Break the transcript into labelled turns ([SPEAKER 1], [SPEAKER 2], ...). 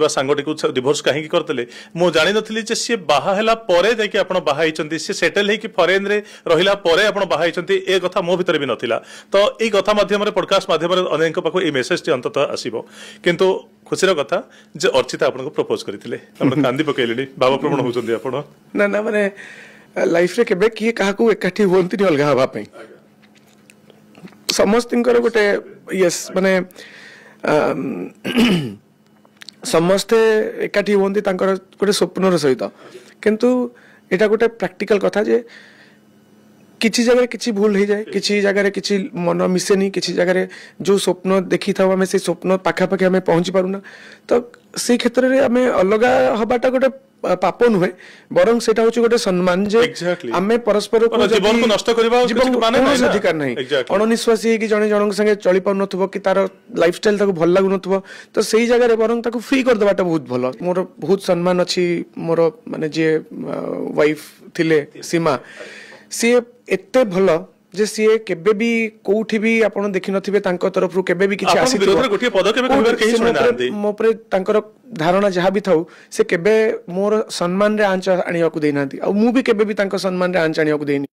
[SPEAKER 1] सांगटी को डिवोर्स कहीं करते मु जानी नथिली जे सी बाहा हैला परे जाके आपण बाहा हिचंती सी सेटल हे कि फॉरेन रे रहिला परे आपण बाहा हिचंती ए कथा मो भीतर भी नथिला तो ए कथा माध्यम रे पॉडकास्ट माध्यम रे अनेक पाखो ए मेसेज टी अंततः आसीबो किंतु खुशीर कथा जे अर्चिता आपन को प्रपोज करथिले आपण कांदी पकेलेनी भाव प्रवण होचंदी आपण
[SPEAKER 2] ना ना माने लाइफ रे केबे की काहा को एकाठी होंती अलगा हवा पई समस्तिंकर गोटे यस माने समस्ते एकाठी होंती तांकर गोटे स्वप्नर सहित किंतु एटा गोटे प्रैक्टिकल कथा जे किसी जगह किसी भूल हो जाए किसी जगह किसी मन मिसेनी किसी जगह जो स्वप्न देखी था आम से स्वप्न पाखापाखि आम पहुँची पारूना तो से क्षेत्र में आम अलग हवाटा गोटे पाप नुहे बरं से गोटे सम्मान जे आम परस्पर
[SPEAKER 1] जीवन को नष्ट
[SPEAKER 2] अधिकार नहीं अणनिश्वासी जड़े जन संगे चली पार कि तार लाइफस्टाइल भल लगुन तो से जगह बरं फ्री करदेवाटा बहुत भल मोर बहुत सम्मान अच्छी मोर माने जे वाइफ थिले सीमा सी एते भल जे सी केबे भी कोठी भी आपण देखि नथिबे तांको तरफ रु केबे भी किछि आसी
[SPEAKER 1] गोटे पदक्षेप कहिबार केही सुनि नांदी
[SPEAKER 2] मो पर तांकर धारणा जहा भी थाउ से केबे मोर सम्मान रे आंच आनिया को देनांती आ मु भी केबे भी तांको सम्मान रे आंच आनिया को देनी।